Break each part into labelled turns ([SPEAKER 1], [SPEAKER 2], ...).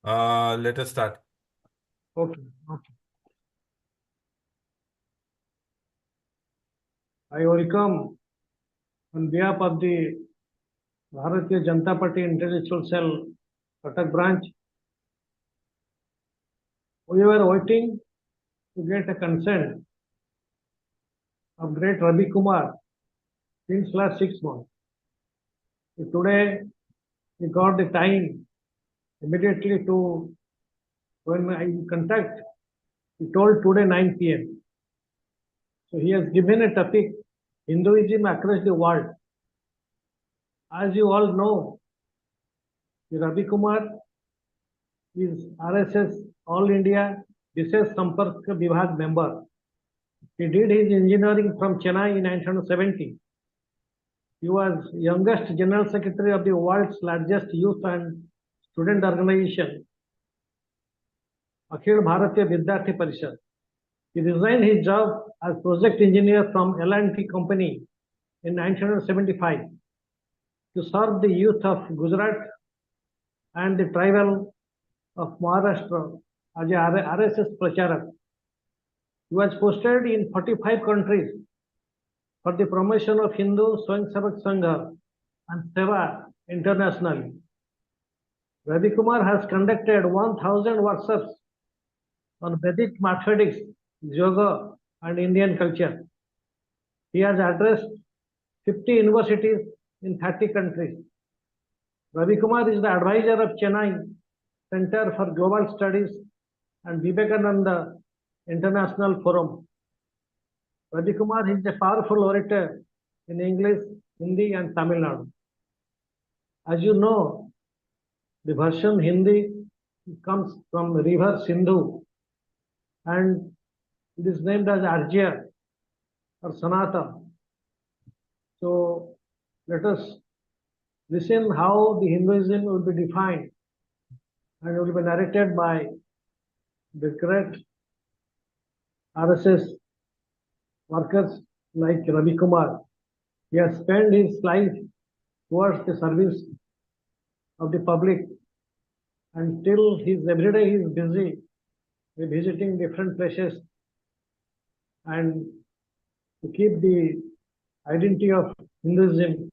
[SPEAKER 1] Let us start.
[SPEAKER 2] Okay. I welcome on behalf of the Bharatiya Janata Party Intellectual Cell Cuttack branch. We were waiting to get a consent of great RAVI KUMAR since last 6 months. So today we got the time immediately to, when I contact, he told today 9 p.m. So he has given a topic, Hinduism across the world. As you all know, the RAVI KUMAR is RSS All India Visesh Sampark Vibhag member. He did his engineering from Chennai in 1970. He was youngest general secretary of the world's largest youth and student organization, Akhil Bharatiya Vidyarthi Parishad. He resigned his job as project engineer from L&T company in 1975 to serve the youth of Gujarat and the tribal of Maharashtra as a RSS Pracharak. He was posted in 45 countries for the promotion of Hindu Swayamsevak Sangha and Seva internationally. RAVI KUMAR has conducted 1,000 workshops on Vedic mathematics, yoga, and Indian culture. He has addressed 50 universities in 30 countries. RAVI KUMAR is the advisor of Chennai Center for Global Studies and Vivekananda International Forum. RAVI KUMAR is a powerful orator in English, Hindi, and Tamil Nadu. As you know, the version Hindi comes from river Sindhu and it is named as Arjya or Sanatana. So let us listen how the Hinduism will be defined and will be narrated by the great RSS workers like RAVI KUMAR. He has spent his life towards the service of the public and till every day he is busy with visiting different places and to keep the identity of Hinduism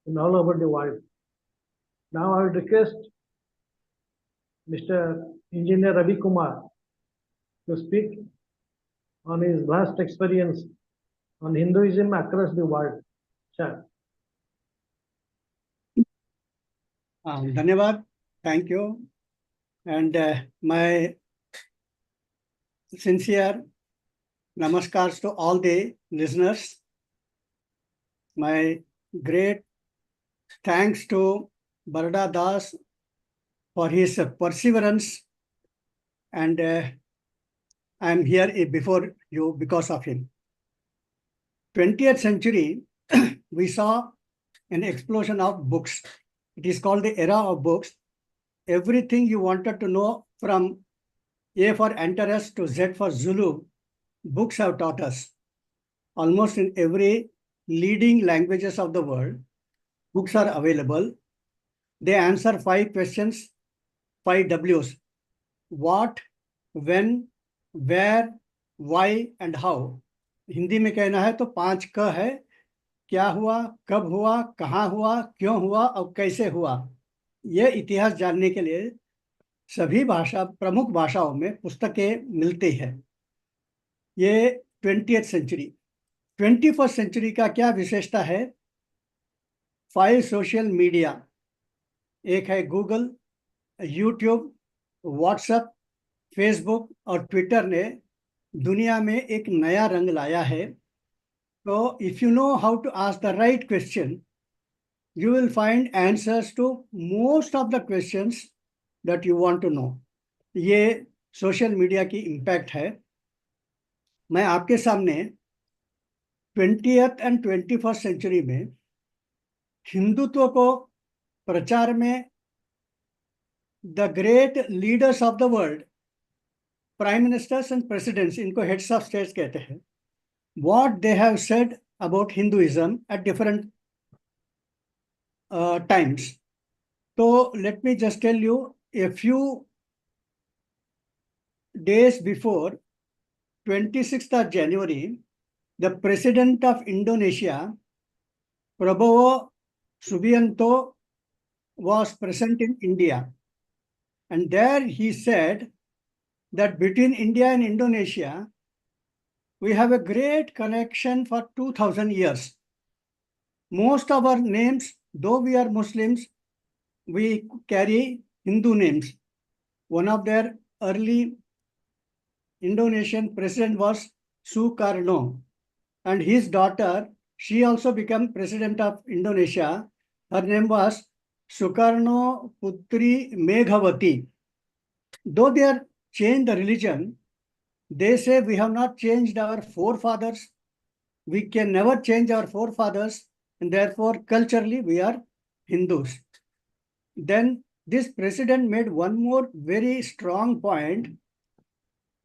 [SPEAKER 2] in all over the world. Now I would request Mr. Engineer RAVI KUMAR to speak on his vast experience on Hinduism across the world. Sir.
[SPEAKER 3] Dhanyavad. Thank you. And my sincere namaskars to all the listeners. My great thanks to Barada Das for his perseverance, and I am here before you because of him. 20th century, we saw an explosion of books. It is called the era of books. Everything you wanted to know, from A for Antares to Z for Zulu, books have taught us. Almost in every leading languages of the world, books are available. They answer 5 questions, 5 W's. What, when, where, why and how. Hindi में कहना है तो 5 क है, क्या हुआ, कब हुआ, कहाँ हुआ, क्यों हुआ और कैसे हुआ. यह इतिहास जानने के लिए सभी प्रमुख भाषाओं में पुस्तकें मिलती हैं. ये 20th सेंचुरी. 21st सेंचुरी का क्या विशेषता है? 5 सोशल मीडिया. एक है गूगल, यूट्यूब, व्हाट्सएप, फेसबुक और ट्विटर ने दुनिया में एक नया रंग लाया है. तो if you know how to ask the right question, you will find answers to most of the questions that you want to know. ये सोशल मीडिया की इम्पैक्ट है. मैं आपके सामने 20th and 21st सेंचुरी में हिंदुत्व को प्रचार में the great leaders of the world, prime ministers and presidents, इनको हेड्स ऑफ स्टेट्स कहते हैं, what they have said about Hinduism at different times. So let me just tell you a few days before, 26th of January, the President of Indonesia, Prabowo Subianto, was present in India. And there he said that between India and Indonesia, we have a great connection for 2000 years. Most of our names, though we are Muslims, we carry Hindu names. One of their early Indonesian president was Sukarno, and his daughter, she also became president of Indonesia. Her name was Sukarno Putri Meghavati. Though they are changed the religion, they say we have not changed our forefathers. We can never change our forefathers, and therefore culturally we are Hindus. Then this president made one more very strong point.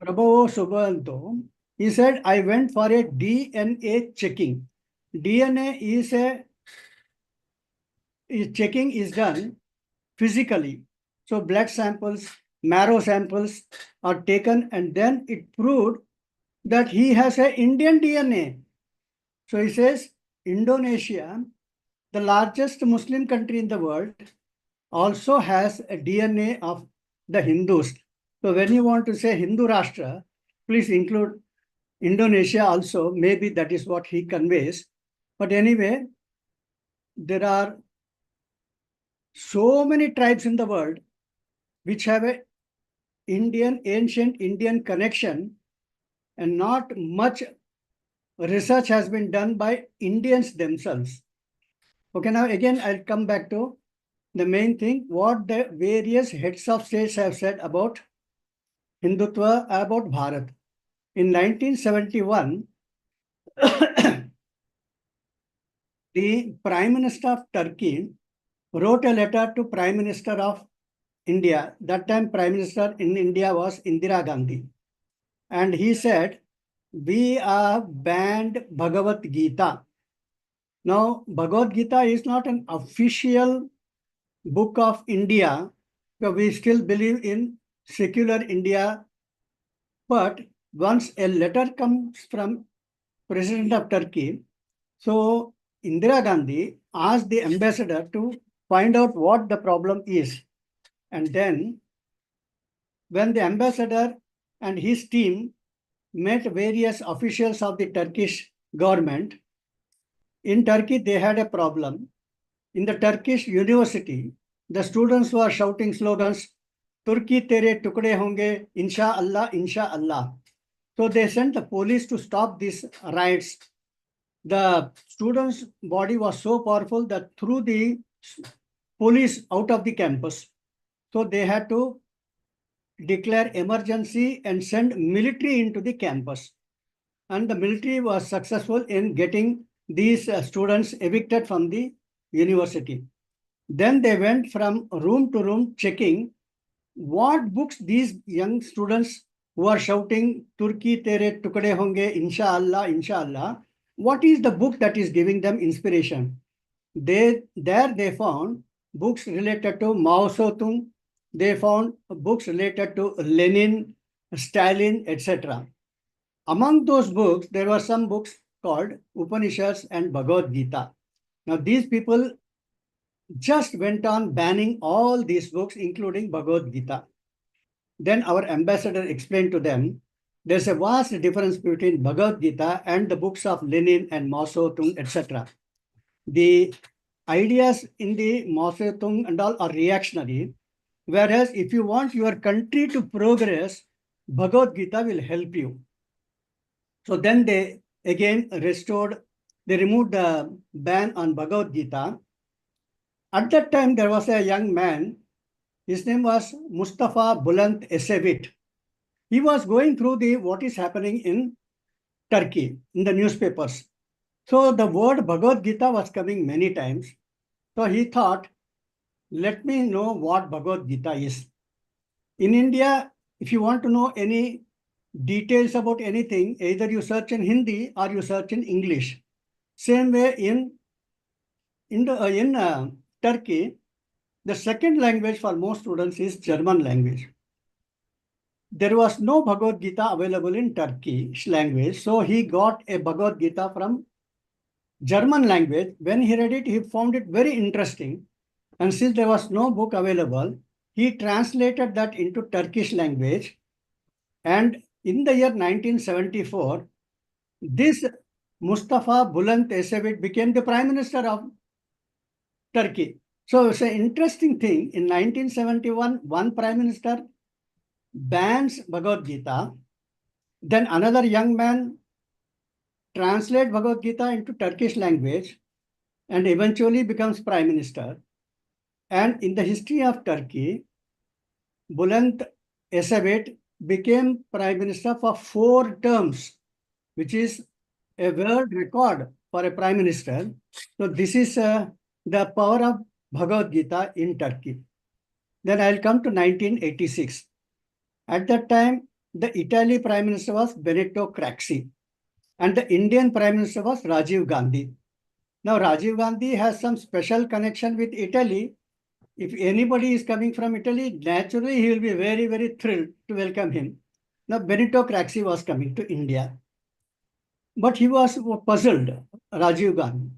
[SPEAKER 3] Prabowo Subianto, he said, I went for a DNA checking. DNA checking is done physically. So blood samples, marrow samples are taken, and then it proved that he has an Indian DNA. So he says, Indonesia, the largest Muslim country in the world, also has a DNA of the Hindus. So when you want to say Hindu Rashtra, please include Indonesia also. Maybe that is what he conveys. But anyway, there are so many tribes in the world which have a ancient Indian connection, and not much research has been done by Indians themselves. Okay, now again, I'll come back to the main thing, what the various heads of states have said about Hindutva, about Bharat. In 1971, the Prime Minister of Turkey wrote a letter to Prime Minister of India. That time Prime Minister in India was Indira Gandhi. And he said, we have banned Bhagavad Gita. Now, Bhagavad Gita is not an official book of India, because we still believe in secular India. But once a letter comes from President of Turkey, so Indira Gandhi asked the ambassador to find out what the problem is. And then when the ambassador and his team met various officials of the Turkish government, in Turkey they had a problem. In the Turkish university, the students were shouting slogans, Turki tere tukde honge, insha Allah, insha Allah. So they sent the police to stop these riots. The students' body was so powerful that threw the police out of the campus. So they had to declare emergency and send military into the campus. And the military was successful in getting these students evicted from the university. Then they went from room to room checking what books these young students who are shouting Turki tere tukde honge, insha Allah, what is the book that is giving them inspiration? There they found books related to Mao Zedong. They found books related to Lenin, Stalin, etc. Among those books, there were some books called Upanishads and Bhagavad Gita. Now, these people just went on banning all these books, including Bhagavad Gita. Then our ambassador explained to them, there's a vast difference between Bhagavad Gita and the books of Lenin and Mao Zedong, etc. The ideas in the Mao Zedong and all are reactionary, whereas if you want your country to progress, Bhagavad Gita will help you. So then they again they removed the ban on Bhagavad Gita. At that time, there was a young man, his name was Mustafa Bulant Esevit. He was going through what is happening in Turkey in the newspapers. So the word Bhagavad Gita was coming many times. So he thought, let me know what Bhagavad Gita is. In India, if you want to know any details about anything, either you search in Hindi or you search in English. Same way in Turkey, the second language for most students is German language. there was no Bhagavad Gita available in Turkish language. So he got a Bhagavad Gita from German language. When he read it, he found it very interesting. And since there was no book available, he translated that into Turkish language. And in the year 1974, this Mustafa Bülent Ecevit became the Prime Minister of Turkey. So it's an interesting thing. In 1971, one Prime Minister bans Bhagavad Gita. Then another young man translates Bhagavad Gita into Turkish language and eventually becomes Prime Minister. And in the history of Turkey, Bülent Ecevit became Prime Minister for 4 terms, which is a world record for a Prime Minister. So this is the power of Bhagavad Gita in Turkey. Then I'll come to 1986. At that time, the Italy Prime Minister was Benito Craxi, and the Indian Prime Minister was Rajiv Gandhi. Now, Rajiv Gandhi has some special connection with Italy. If anybody is coming from Italy, naturally he will be very, very thrilled to welcome him. Now, Benito Craxi was coming to India. But he was puzzled, Rajiv Gandhi.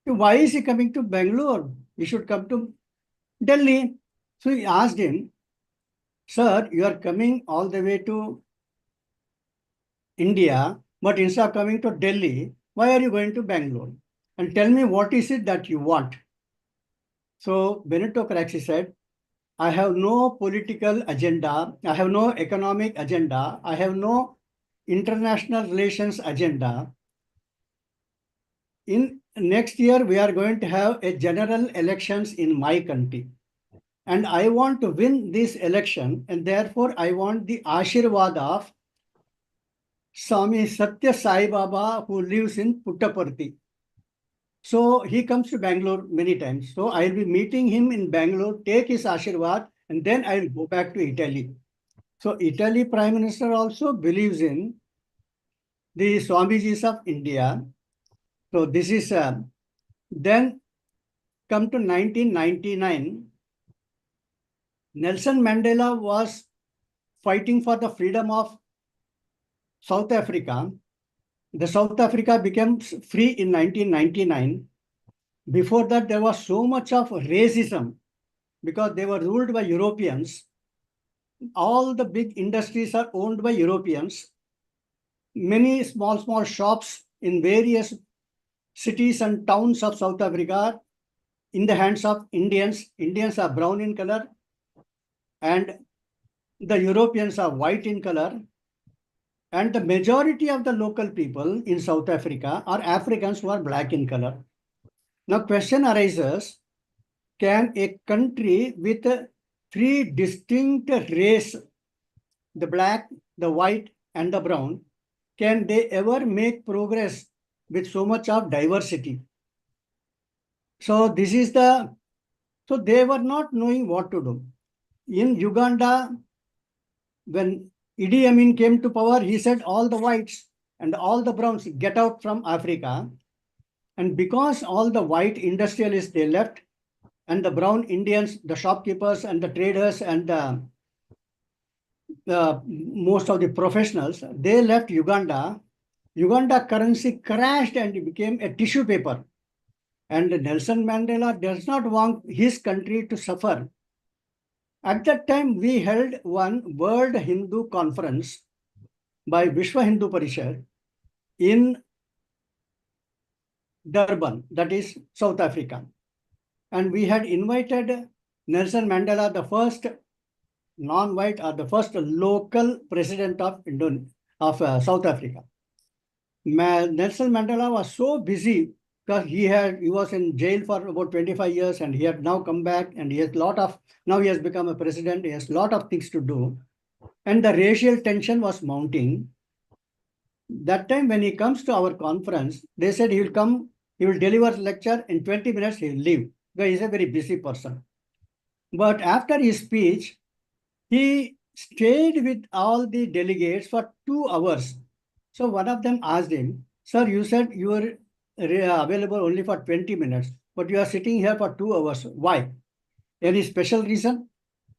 [SPEAKER 3] Why is he coming to Bangalore? He should come to Delhi. So he asked him, sir, you are coming all the way to India, but instead of coming to Delhi, why are you going to Bangalore? And tell me what is it that you want? So Benito Craxi said, I have no political agenda, I have no economic agenda, I have no international relations agenda. In next year, we are going to have a general elections in my country. And I want to win this election, and therefore I want the Ashirwad of Swami Satya Sai Baba, who lives in Puttaparthi. So he comes to Bangalore many times. So I'll be meeting him in Bangalore, take his Ashirwad, and then I'll go back to Italy. So Italy Prime Minister also believes in the Swamijis of India. So this is, then come to 1999, Nelson Mandela was fighting for the freedom of South Africa. The South Africa became free in 1999. Before that, there was so much of racism because they were ruled by Europeans. All the big industries are owned by Europeans. Many small shops in various cities and towns of South Africa in the hands of Indians. Indians are brown in color and the Europeans are white in color. And the majority of the local people in South Africa are Africans who are black in color. Now, question arises, can a country with 3 distinct race, the black, the white, and the brown, can they ever make progress with so much of diversity? So this is so they were not knowing what to do. In Uganda, when Idi Amin came to power, he said all the whites and all the browns get out from Africa. And because all the white industrialists, they left, and the brown Indians, the shopkeepers and the traders and most of the professionals, they left Uganda. Uganda currency crashed and it became a tissue paper. And Nelson Mandela does not want his country to suffer. At that time, we held one World Hindu Conference by Vishwa Hindu Parishad in Durban, that is South Africa. And we had invited Nelson Mandela, the first non-white or the first local president of South Africa. Nelson Mandela was so busy because he was in jail for about 25 years and he had now come back and he has now he has become a president, he has a lot of things to do. And the racial tension was mounting. That time when he comes to our conference, they said he will come, he will deliver lecture, in 20 minutes he will leave because he's a very busy person. But after his speech, he stayed with all the delegates for 2 hours. So one of them asked him, sir, you said you were available only for 20 minutes, but you are sitting here for 2 hours. Why? Any special reason?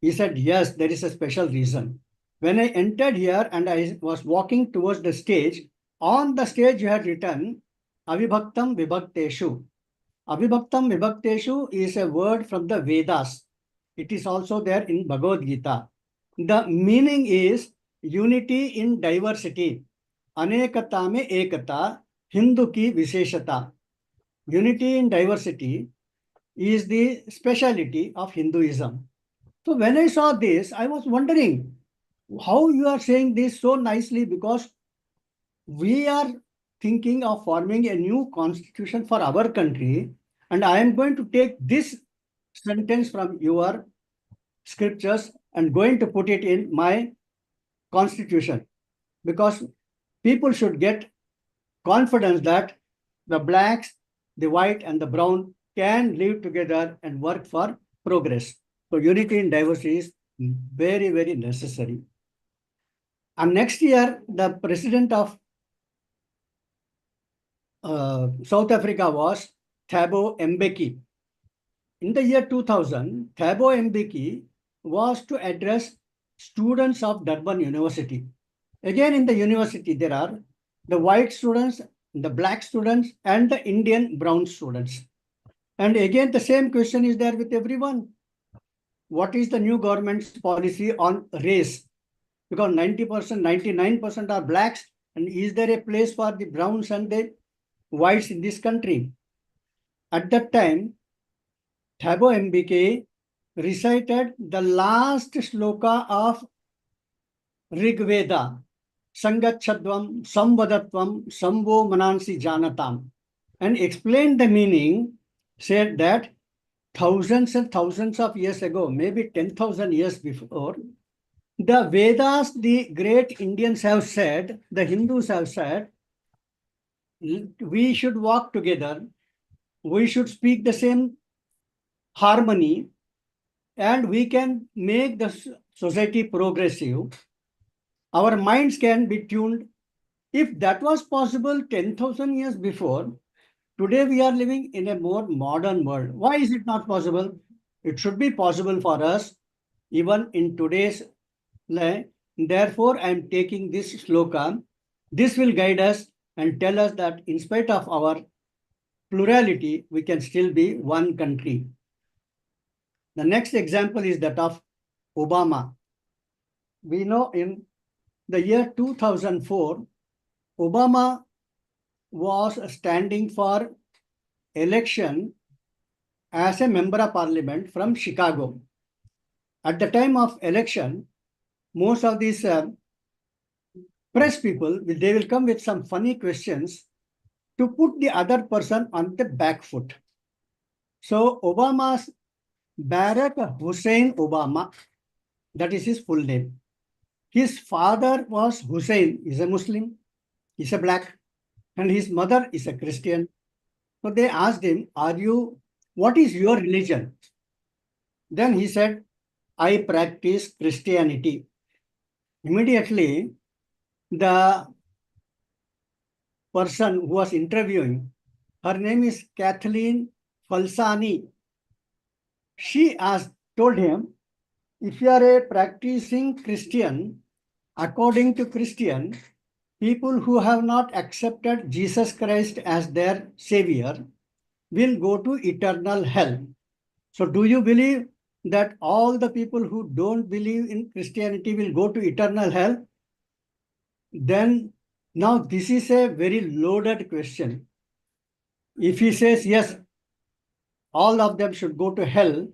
[SPEAKER 3] He said, yes, there is a special reason. When I entered here and I was walking towards the stage, on the stage you had written Avibhaktam Vibhakteshu. Avibhaktam Vibhakteshu is a word from the Vedas. It is also there in Bhagavad Gita. The meaning is unity in diversity. Anekata mein ekata, Hindu ki visheshata. Unity in diversity is the speciality of Hinduism. So when I saw this, I was wondering how you are saying this so nicely, because we are thinking of forming a new constitution for our country, and I am going to take this sentence from your scriptures and going to put it in my constitution, because people should get confidence that the blacks, the white and the brown can live together and work for progress. So unity in diversity is very, very necessary. And next year, the president of South Africa was Thabo Mbeki. In the year 2000, Thabo Mbeki was to address students of Durban University. Again, in the university, there are the white students, the black students, and the Indian brown students. And again, the same question is there with everyone. What is the new government's policy on race? Because 90%, 99% are blacks. And is there a place for the browns and the whites in this country? At that time, Thabo Mbeki recited the last shloka of Rig Veda, Sangachadvam, Samvadatvam, Samvo Manansi Janatam, and explained the meaning, said that thousands and thousands of years ago, maybe 10,000 years before, the Vedas, the great Indians have said, the Hindus have said, we should walk together, we should speak the same harmony, and we can make the society progressive. Our minds can be tuned. If that was possible 10,000 years before, today we are living in a more modern world. Why is it not possible? It should be possible for us even in today's life. Therefore, I am taking this shloka. This will guide us and tell us that in spite of our plurality, we can still be one country. The next example is that of Obama. We know in the year 2004, Obama was standing for election as a member of parliament from Chicago. At the time of election, most of these press people, they will come with some funny questions to put the other person on the back foot. So Obama's Barack Hussein Obama, that is his full name. His father was Hussein, he's a Muslim, he's a black, and his mother is a Christian. So they asked him, what is your religion? Then he said, I practice Christianity. Immediately, the person who was interviewing, her name is Kathleen Falsani. She told him, if you are a practicing Christian, according to Christian, people who have not accepted Jesus Christ as their savior will go to eternal hell. So do you believe that all the people who don't believe in Christianity will go to eternal hell? Then now this is a very loaded question. If he says yes, all of them should go to hell,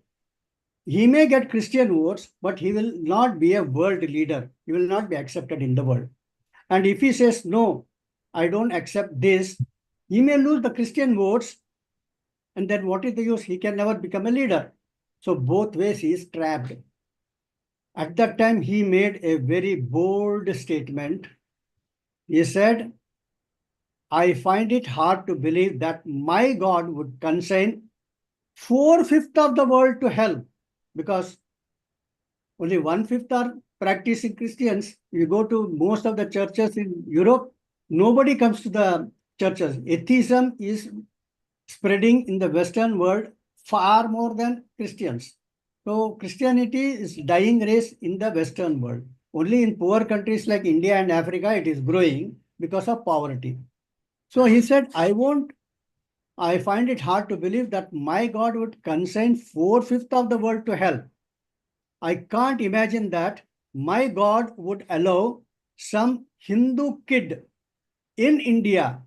[SPEAKER 3] he may get Christian votes, but he will not be a world leader. He will not be accepted in the world. And if he says, no, I don't accept this, he may lose the Christian votes. And then what is the use? He can never become a leader. So both ways he is trapped. At that time, he made a very bold statement. He said, I find it hard to believe that my God would consign 4/5 of the world to hell, because only 1/5 are practicing Christians. You go to most of the churches in Europe, nobody comes to the churches. Atheism is spreading in the Western world far more than Christians. So Christianity is dying race in the Western world. Only in poor countries like India and Africa, it is growing because of poverty. So he said, I find it hard to believe that my God would consign 4/5 of the world to hell. I can't imagine that my God would allow some Hindu kid in India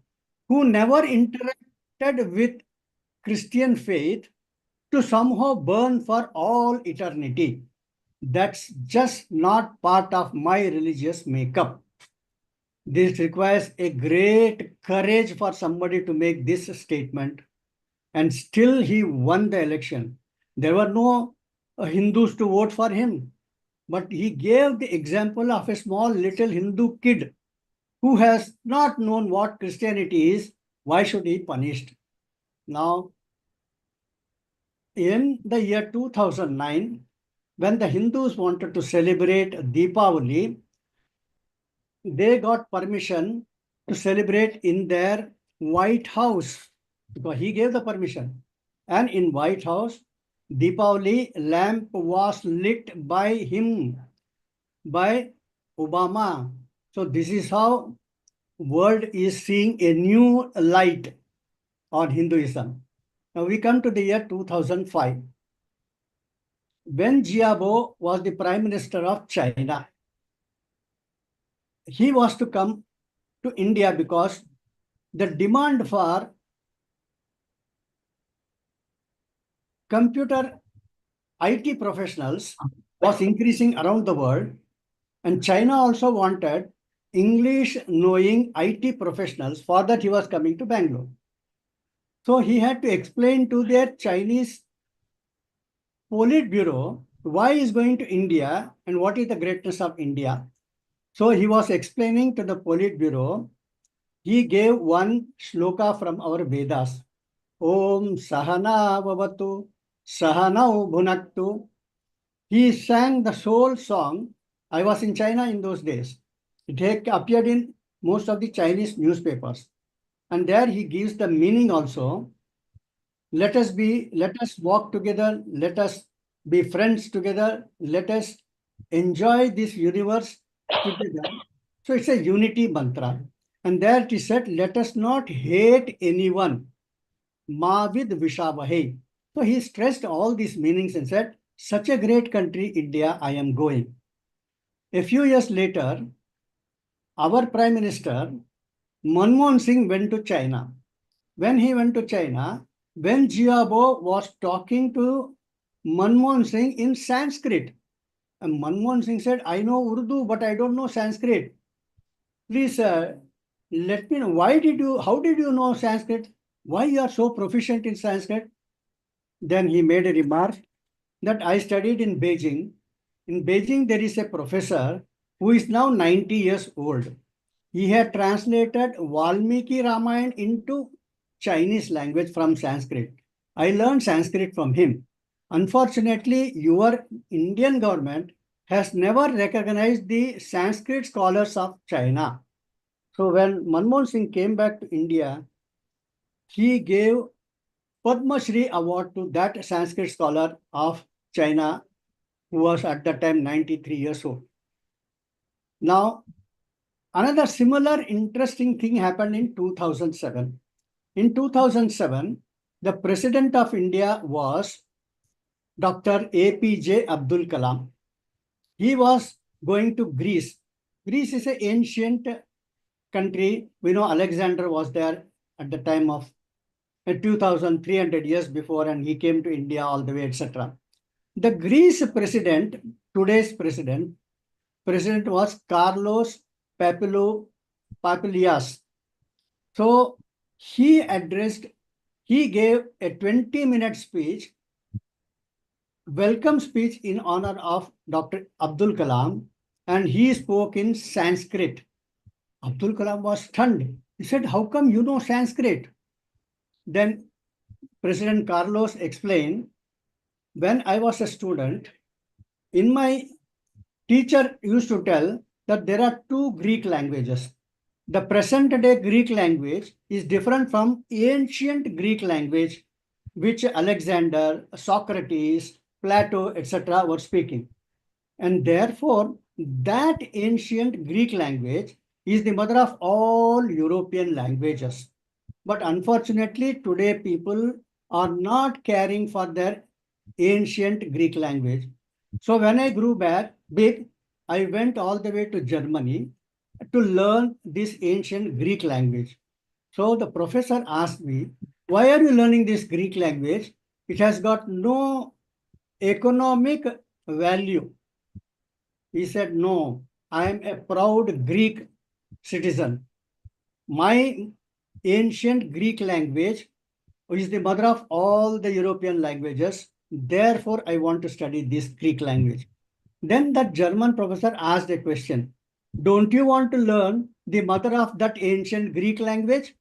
[SPEAKER 3] who never interacted with Christian faith to somehow burn for all eternity. That's just not part of my religious makeup. This requires a great courage for somebody to make this statement. And still he won the election. There were no Hindus to vote for him. But he gave the example of a small little Hindu kid who has not known what Christianity is. Why should he be punished? Now, in the year 2009, when the Hindus wanted to celebrate Deepavali, they got permission to celebrate in their White House because he gave the permission. And in White House, Deepavali lamp was lit by him, by Obama. So this is how world is seeing a new light on Hinduism. Now we come to the year 2005. When Jiabo was the Prime Minister of China, he was to come to India because the demand for computer IT professionals was increasing around the world, and China also wanted English knowing IT professionals. For that, he was coming to Bangalore. So he had to explain to their Chinese Politburo why he is going to India and what is the greatness of India. So he was explaining to the Politburo. He gave one shloka from our Vedas. Om Sahana Vavatu Sahanau Bhunaktu. He sang the whole song. I was in China in those days. It had appeared in most of the Chinese newspapers. And there he gives the meaning also. Let us walk together. Let us be friends together. Let us enjoy this universe together. So it's a unity mantra. And there it is said, let us not hate anyone. Ma vid vishabahe. So he stressed all these meanings and said, such a great country, India, I am going. A few years later, our Prime Minister, Manmohan Singh, went to China. When he went to China, when Jiabo was talking to Manmohan Singh in Sanskrit, and Manmohan Singh said, I know Urdu, but I don't know Sanskrit. Please let me know, how did you know Sanskrit? Why you are so proficient in Sanskrit? Then he made a remark that I studied in Beijing. In Beijing, there is a professor who is now 90 years old. He had translated Valmiki Ramayana into Chinese language from Sanskrit. I learned Sanskrit from him. Unfortunately, your Indian government has never recognized the Sanskrit scholars of China. So when Manmohan Singh came back to India, he gave Padma Shri award to that Sanskrit scholar of China who was at that time 93 years old. Now, another similar interesting thing happened in 2007. In 2007, the President of India was Dr. APJ Abdul Kalam. He was going to Greece. Greece is an ancient country. We know Alexander was there at the time of 2,300 years before, and he came to India all the way, etc. The Greece president, today's president was Carlos Papilias. So he gave a 20-minute speech, welcome speech in honor of Dr. Abdul Kalam, and he spoke in Sanskrit. Abdul Kalam was stunned. He said, how come you know Sanskrit? Then President Carlos explained, when I was a student, in my teacher used to tell that there are two Greek languages. The present day Greek language is different from ancient Greek language, which Alexander, Socrates, Plato, etc. were speaking. And therefore, that ancient Greek language is the mother of all European languages. But unfortunately, today people are not caring for their ancient Greek language. So when I grew big, I went all the way to Germany to learn this ancient Greek language. So the professor asked me, why are you learning this Greek language? It has got no economic value. He said, no, I am a proud Greek citizen. My ancient Greek language is the mother of all the European languages. Therefore, I want to study this Greek language. Then that German professor asked a question. Don't you want to learn the mother of that ancient Greek language?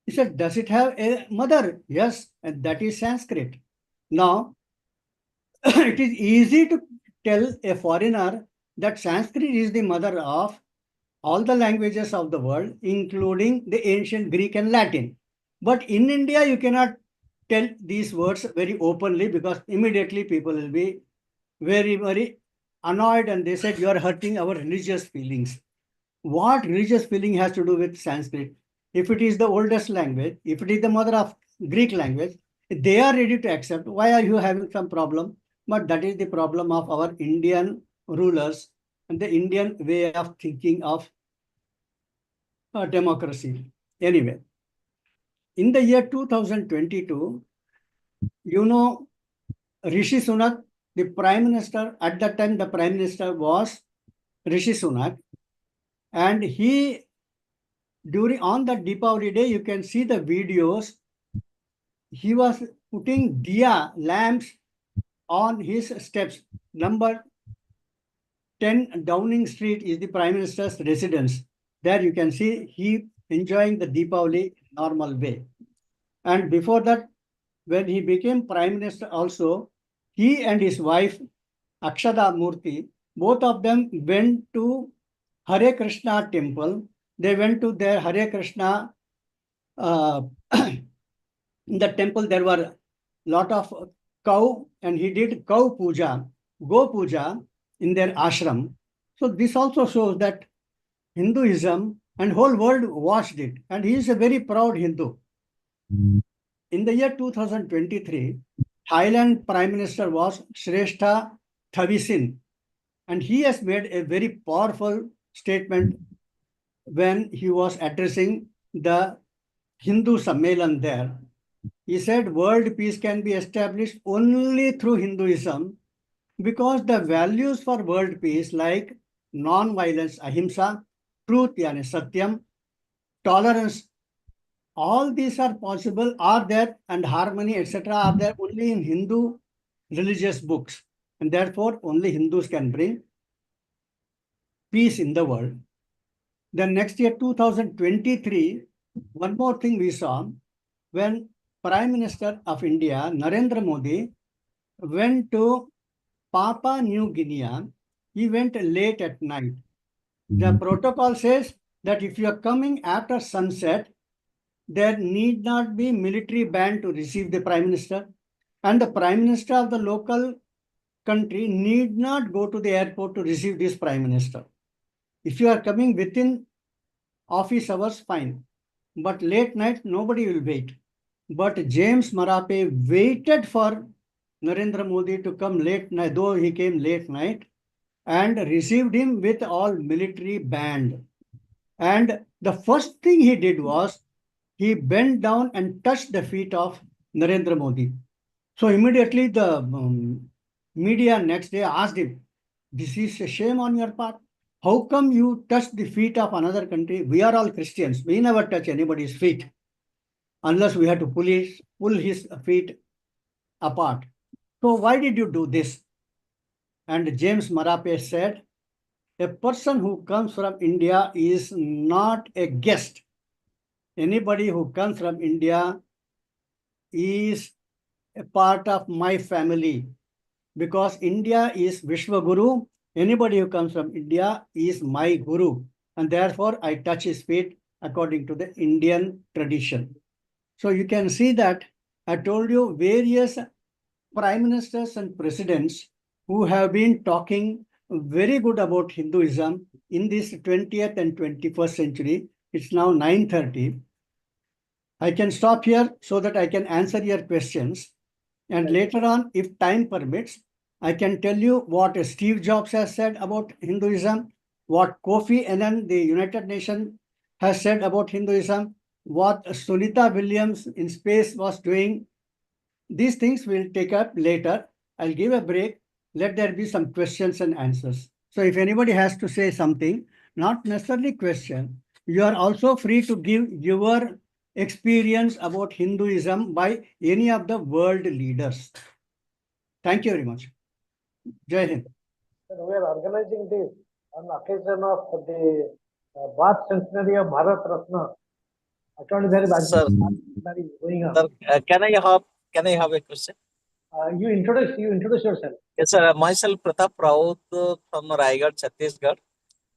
[SPEAKER 3] He said, does it have a mother? Yes, and that is Sanskrit. Now, it is easy to tell a foreigner that Sanskrit is the mother of all the languages of the world, including the ancient Greek and Latin. But in India, you cannot tell these words very openly because immediately people will be very, very annoyed and they said, you are hurting our religious feelings. What religious feeling has to do with Sanskrit? If it is the oldest language, if it is the mother of Greek language, they are ready to accept. Why are you having some problem? But that is the problem of our Indian rulers and the Indian way of thinking of democracy. Anyway, in the year 2022, you know, Rishi Sunak, the prime minister, at that time the prime minister was Rishi Sunak, and he, on that Deepavali day, you can see the videos, he was putting diya lamps on his steps. Number 10 Downing Street is the prime minister's residence. There you can see he enjoying the Deepavali normal way. And before that, when he became prime minister also, he and his wife, Akshada Murthy, both of them went to Hare Krishna temple. They went to their Hare Krishna. In the temple, there were a lot of cow, and he did cow puja, go puja in their ashram. So this also shows that Hinduism and whole world watched it. And he is a very proud Hindu. In the year 2023, Thailand Prime Minister was Shrestha Thavisin, and he has made a very powerful statement when he was addressing the Hindu Sammelan there. He said world peace can be established only through Hinduism because the values for world peace like non-violence, ahimsa, truth, yani satyam, tolerance, all these are possible, are there, and harmony, etc. are there only in Hindu religious books. And therefore, only Hindus can bring peace in the world. Then next year, 2023, one more thing we saw, when Prime Minister of India, Narendra Modi, went to Papua New Guinea, he went late at night. The protocol says that if you are coming after sunset, there need not be military band to receive the Prime Minister, and the Prime Minister of the local country need not go to the airport to receive this Prime Minister. If you are coming within office hours, fine. But late night, nobody will wait. But James Marape waited for Narendra Modi to come late night, though he came late night, and received him with all military band. And the first thing he did was, he bent down and touched the feet of Narendra Modi. So immediately the media next day asked him, this is a shame on your part. How come you touch the feet of another country? We are all Christians. We never touch anybody's feet unless we have to pull his feet apart. So why did you do this? And James Marape said, a person who comes from India is not a guest. Anybody who comes from India is a part of my family, because India is Vishwaguru. Anybody who comes from India is my Guru, and therefore I touch his feet according to the Indian tradition. So you can see that I told you various prime ministers and presidents who have been talking very good about Hinduism in this 20th and 21st century. It's now 9:30. I can stop here so that I can answer your questions. And later on, if time permits, I can tell you what Steve Jobs has said about Hinduism, what Kofi Annan, the United Nations, has said about Hinduism, what Sunita Williams in space was doing. These things we'll take up later. I'll give a break. Let there be some questions and answers. So if anybody has to say something, not necessarily question, you are also free to give your experience about Hinduism by any of the world leaders. Thank you very much. Jai Hind.
[SPEAKER 2] We are organizing this on occasion of the birth centenary of Bharat Ratna. Atal Bihari
[SPEAKER 1] Sir,
[SPEAKER 2] Bajpayee going on.
[SPEAKER 1] sir, can I have a question?
[SPEAKER 2] You introduce yourself.
[SPEAKER 1] Yes, sir. Myself, Pratap Raut from Raigad, Chhattisgarh.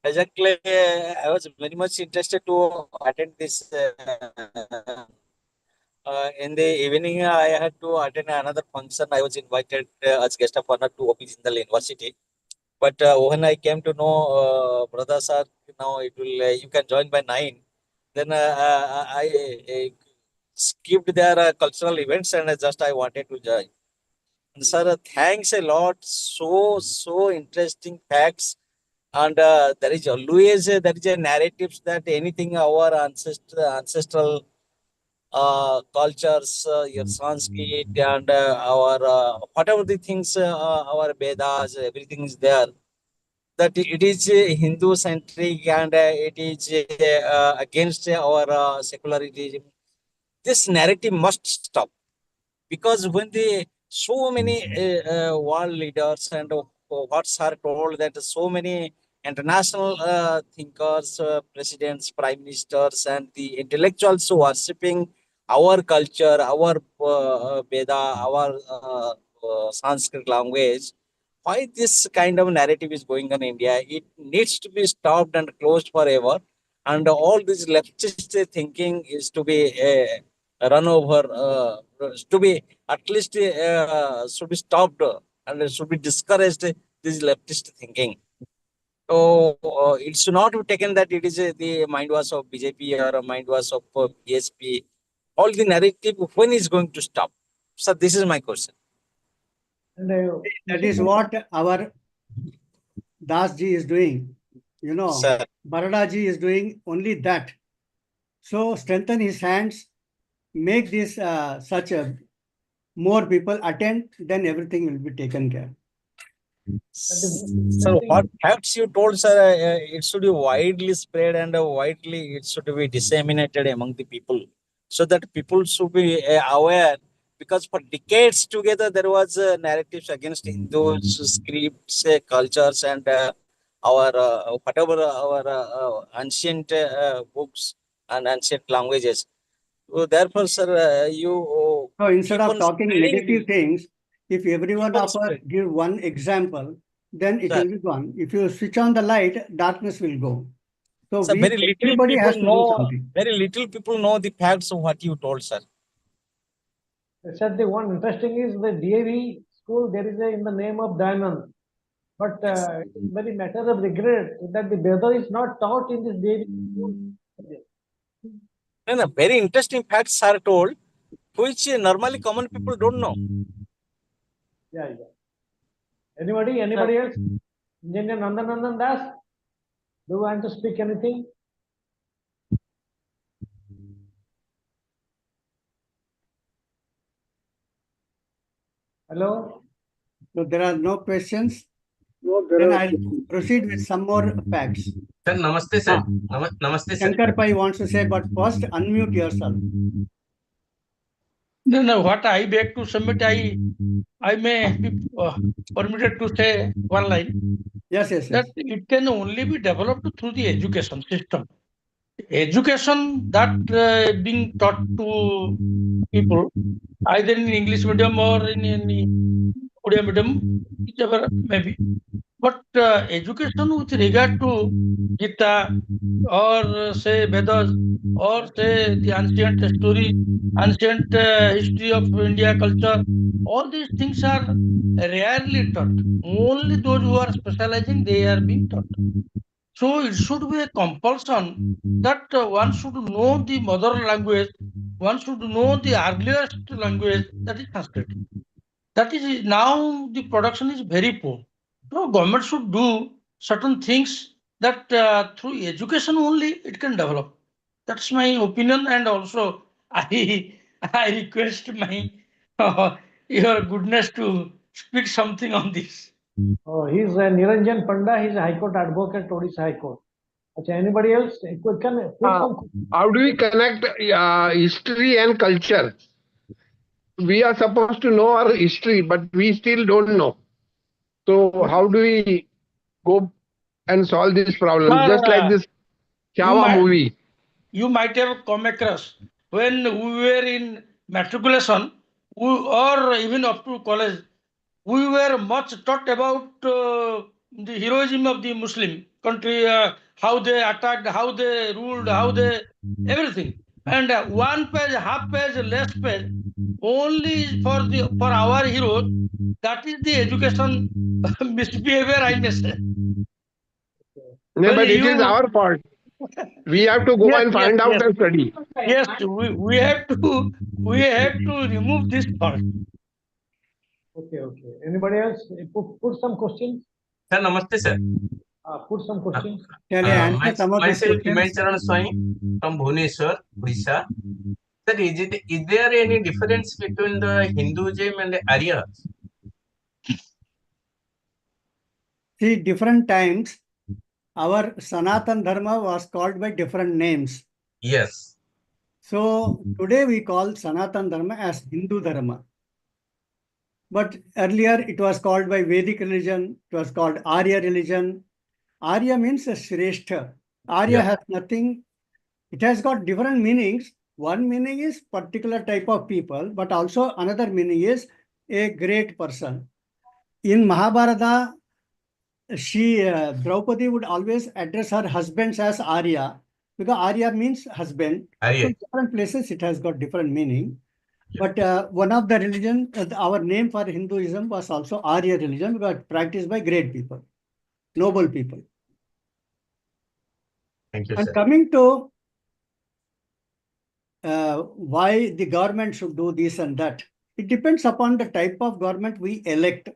[SPEAKER 1] Exactly, I was very much interested to attend this. In the evening, I had to attend another function. I was invited as guest of honor to Opizindal University. But when I came to know, brother sir, now it will you can join by 9. Then I skipped their cultural events and just I wanted to join. And sir, thanks a lot. So interesting facts. And there is always there is a narratives that anything our ancestral cultures, your Sanskrit and our whatever the things, our Vedas, everything is there. That it is Hindu centric and it is against our secularism. This narrative must stop because when the so many world leaders and what's are told that so many international thinkers, presidents, prime ministers, and the intellectuals worshipping our culture, our Veda, our Sanskrit language. Why this kind of narrative is going on in India? It needs to be stopped and closed forever. And all this leftist thinking is to be run over, to be at least should be stopped and should be discouraged. This leftist thinking. So it should not be taken that it is the mind wash of BJP or a mind wash of BSP. All the narrative when is going to stop? So this is my question.
[SPEAKER 2] And
[SPEAKER 3] That is what our Das ji is doing. You know,
[SPEAKER 1] Sir.
[SPEAKER 3] Barada ji is doing only that. So strengthen his hands, make this such a more people attend, then everything will be taken care.
[SPEAKER 1] So what facts you told, sir, it should be widely spread and widely it should be disseminated among the people so that people should be aware, because for decades together there was narratives against Hindus, scripts, cultures and our whatever our ancient books and ancient languages. So therefore, sir, you
[SPEAKER 3] So instead
[SPEAKER 1] keep
[SPEAKER 3] of
[SPEAKER 1] on
[SPEAKER 3] talking
[SPEAKER 1] spreading
[SPEAKER 3] negative things, if everyone
[SPEAKER 1] keep on
[SPEAKER 3] of us
[SPEAKER 1] spreading.
[SPEAKER 3] give one example, then it
[SPEAKER 1] Sir.
[SPEAKER 3] will be gone. If you switch on the light, darkness will go. So
[SPEAKER 1] So very little
[SPEAKER 3] everybody has
[SPEAKER 1] people
[SPEAKER 3] to do
[SPEAKER 1] know.
[SPEAKER 3] something.
[SPEAKER 1] Very little people know the facts of what you told, sir.
[SPEAKER 2] Sir, the one interesting is the DAV school, there is a in the name of Dayanand. But it's very matter of regret that the Veda is not taught in this DAV school.
[SPEAKER 1] No, very interesting facts are told, which normally common people don't know.
[SPEAKER 2] Yeah. Anybody else? Engineer Nandan Das, do you want to speak anything? Hello?
[SPEAKER 3] So there are no questions. Then I'll proceed with some more facts.
[SPEAKER 4] Sir, namaste, sir. Namaste, sir.
[SPEAKER 3] Shankar Pai wants to say, but first unmute yourself.
[SPEAKER 5] No. What I beg to submit, I may be permitted to say one line.
[SPEAKER 3] Yes.
[SPEAKER 5] That it can only be developed through the education system. Education that being taught to people, either in English medium or in any Odia medium, whichever maybe. But education with regard to Gita or say Vedas or say the ancient story, ancient history of India culture, all these things are rarely taught. Only those who are specializing, they are being taught. So it should be a compulsion that one should know the mother language, one should know the earliest language, that is Sanskrit. That is now the production is very poor. So government should do certain things that through education only it can develop. That's my opinion, and also I I request my your goodness to speak something on this.
[SPEAKER 2] He's Niranjan Panda. He's a High Court advocate, Odisha High Court. Anybody else? Can put some.
[SPEAKER 6] How do we connect history and culture? We are supposed to know our history, but we still don't know. So how do we go and solve this problem?
[SPEAKER 5] Sir,
[SPEAKER 6] Just like this Chava movie.
[SPEAKER 5] You might have come across when we were in matriculation, or even up to college, we were much taught about the heroism of the Muslim country, how they attacked, how they ruled, how they everything. And one page, half page, less page, only is for our heroes. That is the education misbehavior, I may say.
[SPEAKER 6] No,
[SPEAKER 5] When
[SPEAKER 6] but it is our fault. We have to go and find out and study.
[SPEAKER 5] Yes, we have to remove this part.
[SPEAKER 2] Okay. Anybody else? Put some questions.
[SPEAKER 4] Sir, namaste, sir.
[SPEAKER 2] Put some questions.
[SPEAKER 3] Can I answer some of these
[SPEAKER 4] Myself,
[SPEAKER 3] questions?
[SPEAKER 4] Himancharan Swami from Bhubaneswar, Odisha. Sir, is there any difference between the Hinduism and the Arya?
[SPEAKER 3] See, different times, our Sanatan Dharma was called by different names.
[SPEAKER 4] Yes.
[SPEAKER 3] So today we call Sanatan Dharma as Hindu Dharma. But earlier it was called by Vedic religion, it was called Arya religion. Arya means a Shrestha. Arya has nothing, it has got different meanings. One meaning is particular type of people, but also another meaning is a great person. In Mahabharata, Draupadi would always address her husbands as Arya, because Arya means husband.
[SPEAKER 4] Arya.
[SPEAKER 3] So different places it has got different meaning. But one of the religion, our name for Hinduism was also Arya religion, because practiced by great people, noble people.
[SPEAKER 4] Thank you,
[SPEAKER 3] And
[SPEAKER 4] sir.
[SPEAKER 3] coming to why the government should do this and that, it depends upon the type of government we elect.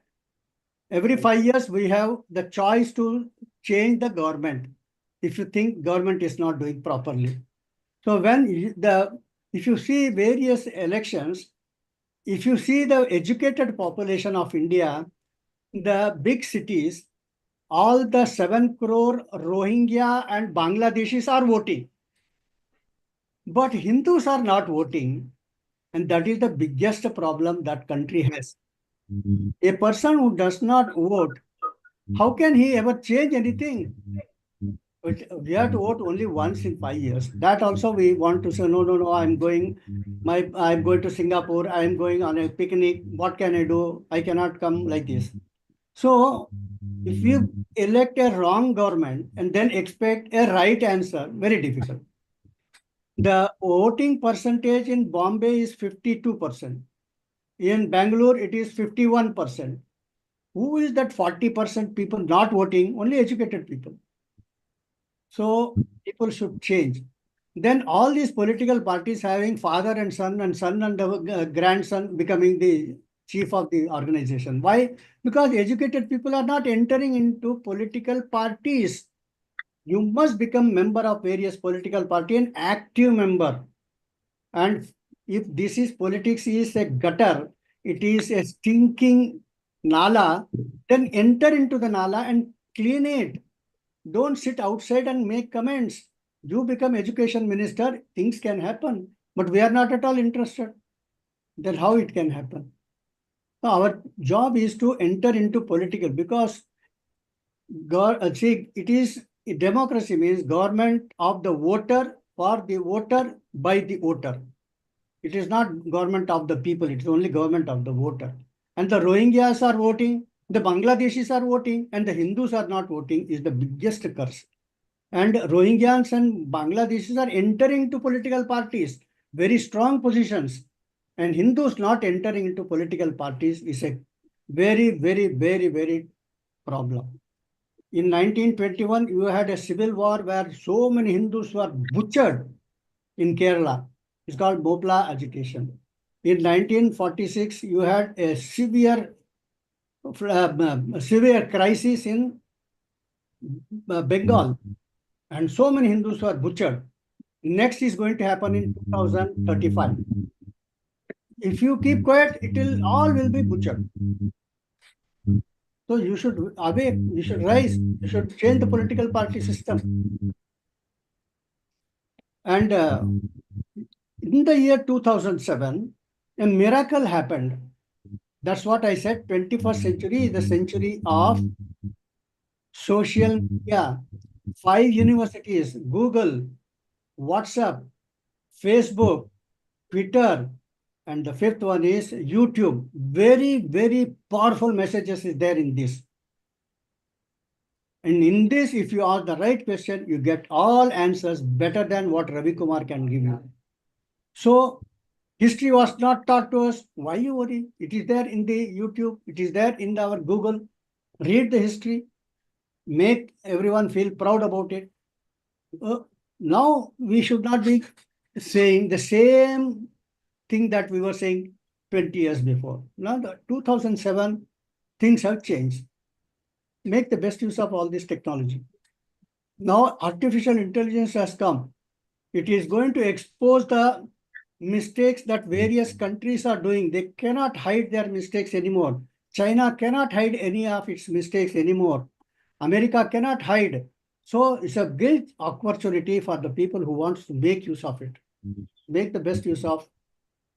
[SPEAKER 3] Every 5 years, we have the choice to change the government if you think government is not doing properly. So if you see various elections, if you see the educated population of India, the big cities, all the 7 crore Rohingya and Bangladeshis are voting. But Hindus are not voting. And that is the biggest problem that country has. A person who does not vote, how can he ever change anything? We have to vote only once in 5 years. That also we want to say, no, I'm going to Singapore, I'm going on a picnic. What can I do? I cannot come like this. So if you elect a wrong government and then expect a right answer, very difficult. The voting percentage in Bombay is 52%. In Bangalore, it is 51%. Who is that 40% people not voting? Only educated people. So people should change. Then all these political parties having father and son and grandson becoming the chief of the organization. Why? Because educated people are not entering into political parties. You must become member of various political party, an active member. And if this is politics is a gutter, it is a stinking nala, then enter into the nala and clean it. Don't sit outside and make comments. You become education minister, things can happen. But we are not at all interested. Then how it can happen? So our job is to enter into political, because it is democracy means government of the voter, for the voter, by the voter. It is not government of the people, it is only government of the voter. and the Rohingyas are voting, the Bangladeshis are voting, and the Hindus are not voting is the biggest curse. And Rohingyas and Bangladeshis are entering into political parties, very strong positions. And Hindus not entering into political parties is a very, very, very, very problem. In 1921, you had a civil war where so many Hindus were butchered in Kerala. It's called Bhopla agitation. In 1946, you had a severe crisis in Bengal, and so many Hindus were butchered. Next is going to happen in 2035. If you keep quiet, all will be butchered. So you should awake, you should rise, you should change the political party system. And in the year 2007, a miracle happened. That's what I said, 21st century is the century of social media. 5 universities, Google, WhatsApp, Facebook, Twitter, and the 5th one is YouTube. Very, very powerful messages is there in this. And in this, if you ask the right question, you get all answers better than what Ravi Kumar can give you. So, history was not taught to us. Why you worry? It is there in the YouTube. It is there in our Google. Read the history. Make everyone feel proud about it. Now, we should not be saying the same thing that we were saying 20 years before. Now, the 2007, things have changed. Make the best use of all this technology. Now, artificial intelligence has come. It is going to expose the mistakes that various countries are doing. They cannot hide their mistakes anymore. China cannot hide any of its mistakes anymore. America cannot hide. So it's a great opportunity for the people who want to make use of it. Make the best use of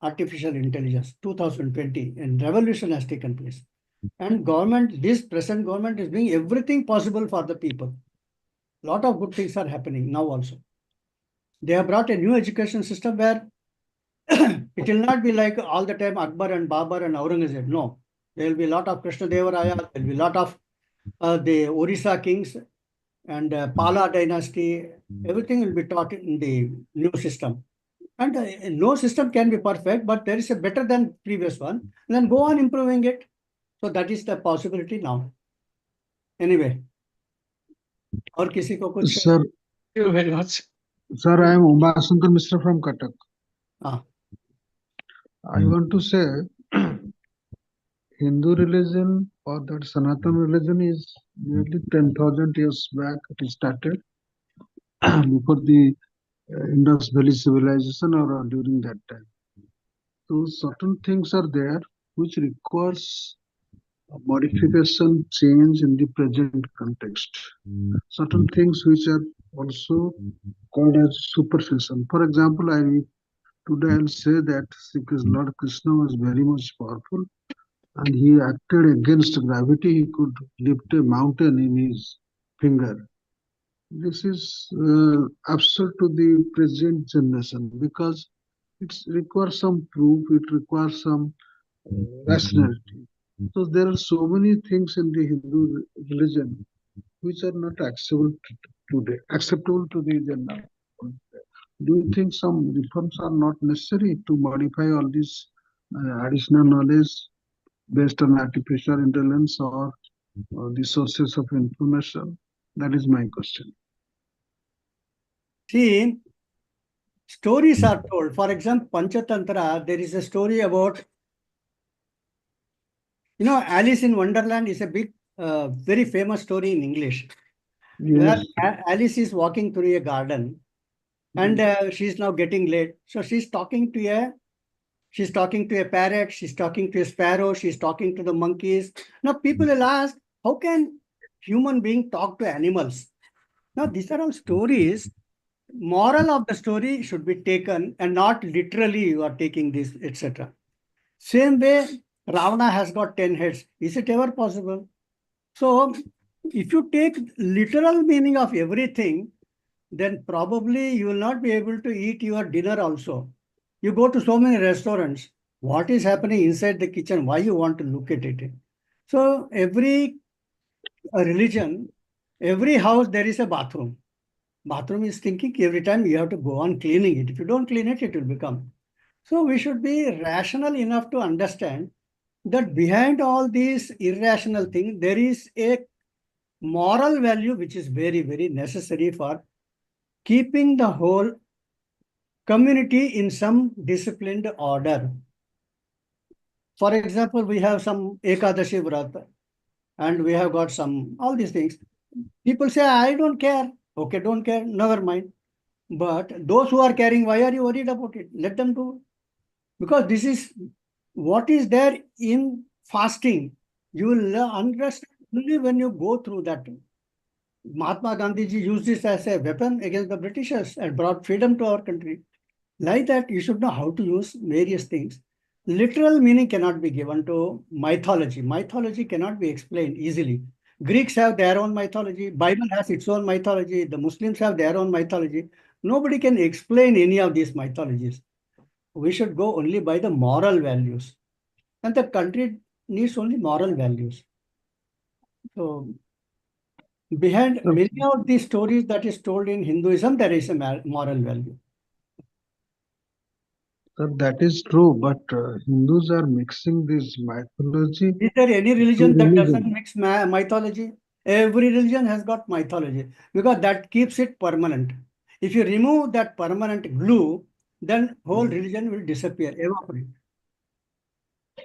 [SPEAKER 3] artificial intelligence. 2020, and revolution has taken place. And government, this present government is doing everything possible for the people. A lot of good things are happening now also. They have brought a new education system where it will not be like all the time Akbar and Babar and Aurangzeb. No, there will be a lot of Krishna Deva Raya, there will be a lot of the Odisha kings and Pala dynasty. Everything will be taught in the new system. And no system can be perfect, but there is a better than previous one. And then go on improving it. So that is the possibility now. Anyway. और किसी को कुछ?
[SPEAKER 5] Sir, thank you very much.
[SPEAKER 7] Sir, I am Umasundar Mishra from Cuttack.
[SPEAKER 3] Ah.
[SPEAKER 7] I want to say Hindu religion or that Sanatana religion is nearly 10,000 years back. It started before the Indus Valley civilization or during that time. So certain things are there which requires modification, change in the present context. Certain things which are also called as superstition. For example, today I'll say that Lord Krishna was very much powerful and he acted against gravity. He could lift a mountain in his finger. This is absurd to the present generation because it requires some proof, it requires some rationality. So there are so many things in the Hindu religion which are not acceptable to the general. Do you think some reforms are not necessary to modify all this additional knowledge based on artificial intelligence or the sources of information? That is my question.
[SPEAKER 3] See, stories are told. For example, Panchatantra, there is a story about, Alice in Wonderland is a big, very famous story in English.
[SPEAKER 7] Yes.
[SPEAKER 3] Where Alice is walking through a garden and she's now getting late. So she's talking to a parrot, she's talking to a sparrow, she's talking to the monkeys. Now people will ask, how can human being talk to animals? Now these are all stories. Moral of the story should be taken and not literally you are taking this, etc. Same way, Ravana has got 10 heads. Is it ever possible? So if you take literal meaning of everything, then probably you will not be able to eat your dinner also. You go to so many restaurants. what is happening inside the kitchen, why you want to look at it. So every religion, every house, there is a bathroom. Bathroom is thinking every time you have to go on cleaning it. If you don't clean it, it will become. So we should be rational enough to understand that behind all these irrational things, there is a moral value which is very, very necessary for keeping the whole community in some disciplined order. For example, we have some Ekadashi Vrata and we have got some, all these things. People say, I don't care. Okay, don't care, never mind. But those who are caring, why are you worried about it? Let them do. Because this is what is there in fasting. You will understand only when you go through that. Mahatma Gandhi ji used this as a weapon against the Britishers and brought freedom to our country. Like that, you should know how to use various things. Literal meaning cannot be given to mythology. Mythology cannot be explained easily. Greeks have their own mythology. Bible has its own mythology. The Muslims have their own mythology. Nobody can explain any of these mythologies. We should go only by the moral values. And the country needs only moral values. So behind many of these stories that is told in Hinduism, there is a moral value.
[SPEAKER 7] Sir, that is true, but Hindus are mixing this mythology.
[SPEAKER 3] Is there any religion that
[SPEAKER 7] religion.
[SPEAKER 3] doesn't mix mythology? Every religion has got mythology because that keeps it permanent. If you remove that permanent glue, then whole religion will disappear, evaporate.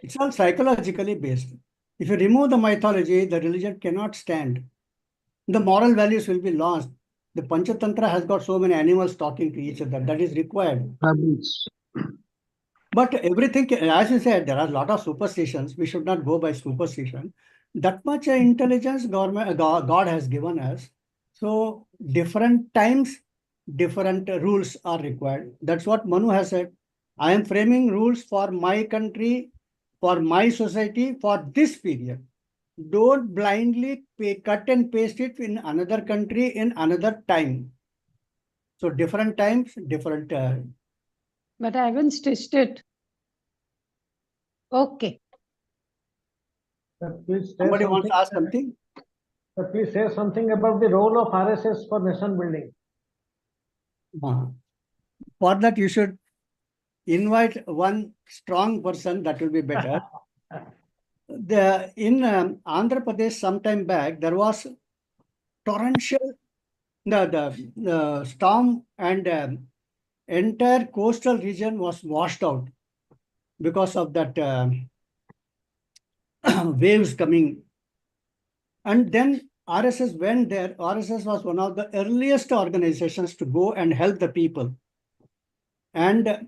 [SPEAKER 3] It's all psychologically based. If you remove the mythology, the religion cannot stand. The moral values will be lost. The Panchatantra has got so many animals talking to each other. That is required.
[SPEAKER 7] Habits.
[SPEAKER 3] But everything, as you said, there are a lot of superstitions. We should not go by superstition. That much intelligence God has given us. So different times, different rules are required. That's what Manu has said. I am framing rules for my country, for my society, for this period. Don't blindly cut and paste it in another country in another time. So different times, different.
[SPEAKER 8] But I haven't stitched it. Okay.
[SPEAKER 2] Please say
[SPEAKER 3] Somebody wants
[SPEAKER 2] something.
[SPEAKER 3] to ask something?
[SPEAKER 2] Please say something about the role of RSS for nation building.
[SPEAKER 3] For that, you should invite one strong person. That will be better. In Andhra Pradesh, sometime back, there was torrential, the storm and entire coastal region was washed out because of that waves coming. And then RSS went there. RSS was one of the earliest organizations to go and help the people. And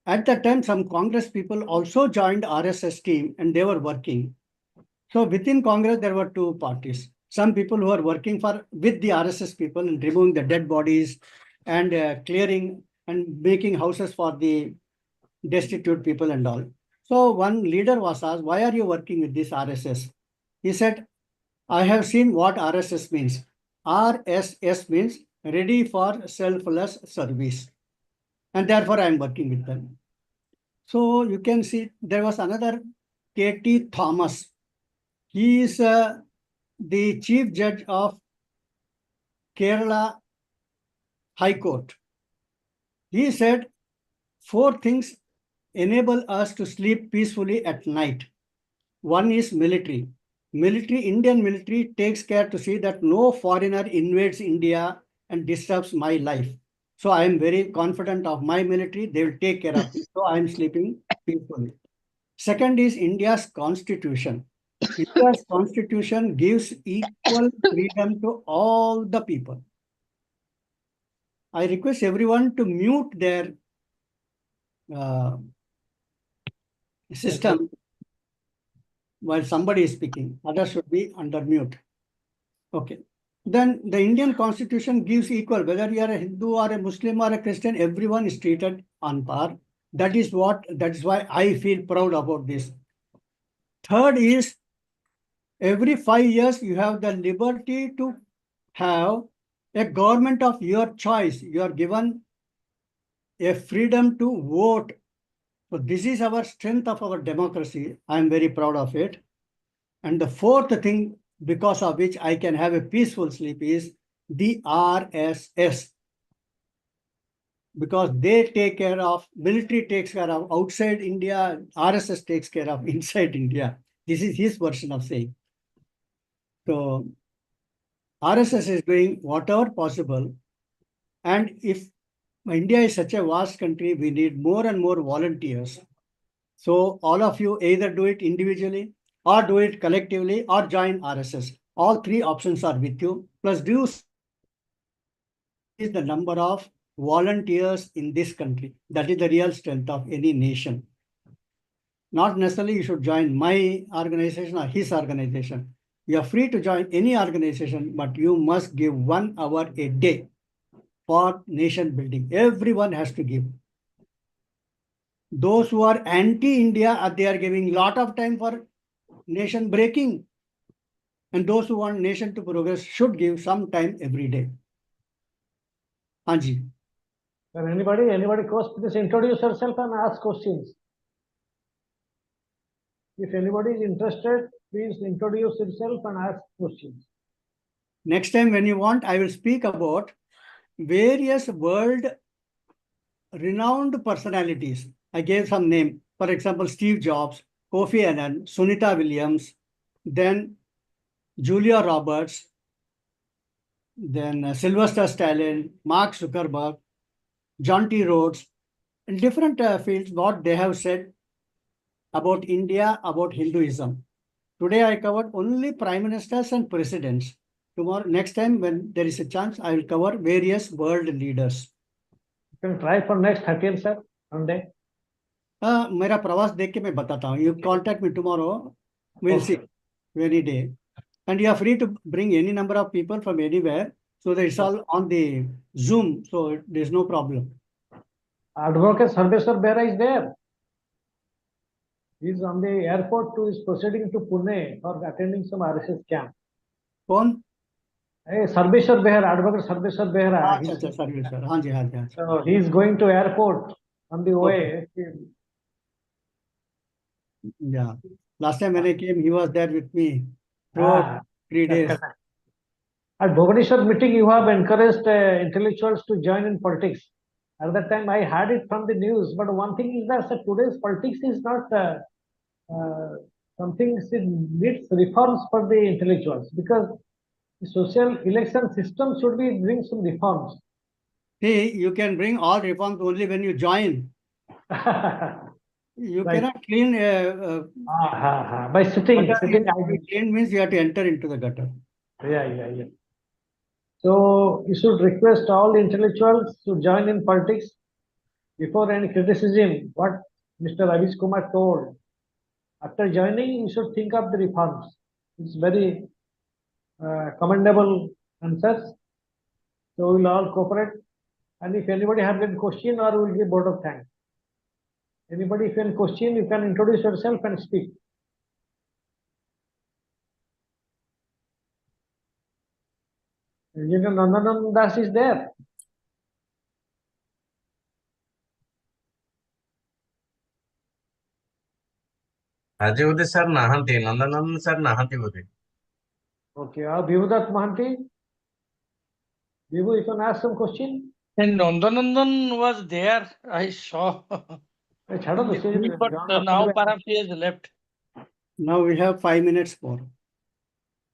[SPEAKER 3] at that time, some Congress people also joined RSS team and they were working. So within Congress, there were two parties. Some people who are working with the RSS people and removing the dead bodies and clearing and making houses for the destitute people and all. So one leader was asked, why are you working with this RSS? He said, I have seen what RSS means. RSS means ready for selfless service. And therefore, I am working with them. So you can see there was another K.T. Thomas. He is the chief judge of Kerala High Court. He said, 4 things enable us to sleep peacefully at night. One is military. Indian military takes care to see that no foreigner invades India and disturbs my life. So I am very confident of my military. They will take care of it. So I am sleeping peacefully. Second is India's constitution. India's constitution gives equal freedom to all the people. I request everyone to mute their system while somebody is speaking. Others should be under mute. Okay. Then the Indian constitution gives equal, whether you are a Hindu or a Muslim or a Christian, everyone is treated on par. That is why I feel proud about this. Third is, every 5 years, you have the liberty to have a government of your choice. You are given a freedom to vote So this is our strength of our democracy. I am very proud of it. And the fourth thing, because of which I can have a peaceful sleep, is the RSS. Because they take care of, military takes care of outside India, RSS takes care of inside India. This is his version of saying. So RSS is doing whatever possible. And if India is such a vast country, we need more and more volunteers. So all of you either do it individually or do it collectively or join RSS. All three options are with you. Plus, do you is the number of volunteers in this country. That is the real strength of any nation. Not necessarily you should join my organization or his organization. You are free to join any organization, but you must give 1 hour a day for nation building. Everyone has to give. Those who are anti-India, they are giving lot of time for nation breaking. And those who want nation to progress should give some time every day. Anji.
[SPEAKER 2] Can anybody please introduce yourself and ask questions. If anybody is interested, please introduce yourself and ask questions.
[SPEAKER 3] Next time when you want, I will speak about various world renowned personalities. I gave some name. For example, Steve Jobs, Kofi Annan, Sunita Williams, then Julia Roberts, then Sylvester Stallone, Mark Zuckerberg, John T. Rhodes, in different fields, what they have said about India, about Hinduism. Today I covered only prime ministers and presidents. Tomorrow, next time when there is a chance, I will cover various world leaders.
[SPEAKER 2] You can try for next 30th, sir, someday.
[SPEAKER 3] मेरा प्रवास देख के मैं बताता हूँ. You contact me tomorrow. We'll see any day. And you are free to bring any number of people from anywhere. So that it's all on the Zoom. So there's no problem.
[SPEAKER 2] Advocate Sarbeswar Behera is there. He is on the airport to is proceeding to Pune for attending some RSS camp.
[SPEAKER 3] कौन?
[SPEAKER 2] Sarbeswar Behera, Advocate Sarbeswar Behera.
[SPEAKER 3] अच्छा सर्वेश्वर. हाँ जी हाँ जी.
[SPEAKER 2] So he is going to airport on the way.
[SPEAKER 3] Yeah. Last time when I came, he was there with me for 3 days.
[SPEAKER 2] At Bhubaneswar meeting, you have encouraged intellectuals to join in politics. At that time, I had it from the news. But one thing is that today's politics is not something that needs reforms for the intellectuals, because the social election system should be bring some reforms.
[SPEAKER 3] See, you can bring all reforms only when you join. You
[SPEAKER 2] Right.
[SPEAKER 3] cannot clean.
[SPEAKER 2] By sitting.
[SPEAKER 3] Clean means you have to enter into the gutter.
[SPEAKER 2] Yeah. So you should request all intellectuals to join in politics. Before any criticism, what Mr. RAVI KUMAR told, after joining, you should think of the reforms. It's very commendable answers. So we'll all cooperate. And if anybody has any question, or we'll give vote of thanks. Anybody, if you have any question, you can introduce yourself and speak. Engineer Nandanam Das is there.
[SPEAKER 4] ଆଜି ବୋଧେ sir ନାହାନ୍ତି, Nandanandan sir ନାହାନ୍ତି ବୋଧେ.
[SPEAKER 2] Okay, Bhivudat Mahanti. Bhivu, you can ask some question.
[SPEAKER 5] And Nandanandan was there, I saw. But now perhaps he has left.
[SPEAKER 3] Now we have 5 minutes more.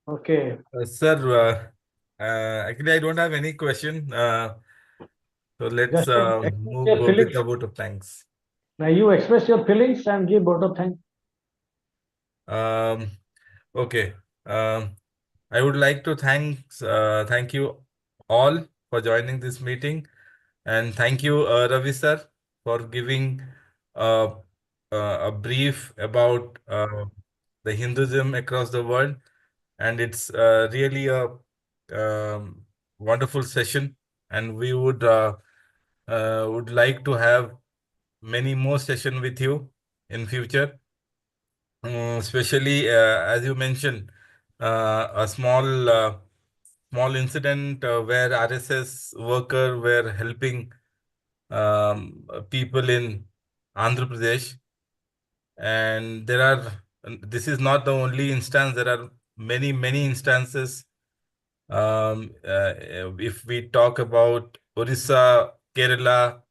[SPEAKER 2] Okay.
[SPEAKER 9] Sir, actually I don't have any question. So let's move with the vote of thanks.
[SPEAKER 2] Now you express your feelings and give vote of thanks.
[SPEAKER 9] Okay. I would like to thank you all for joining this meeting, and thank you, Ravi sir, for giving a brief about the Hinduism across the world, and it's really a wonderful session, and we would like to have many more sessions with you in future. Especially as you mentioned, a small incident where RSS worker were helping people in Andhra Pradesh. And this is not the only instance, there are many, many instances. If we talk about Odisha, Kerala,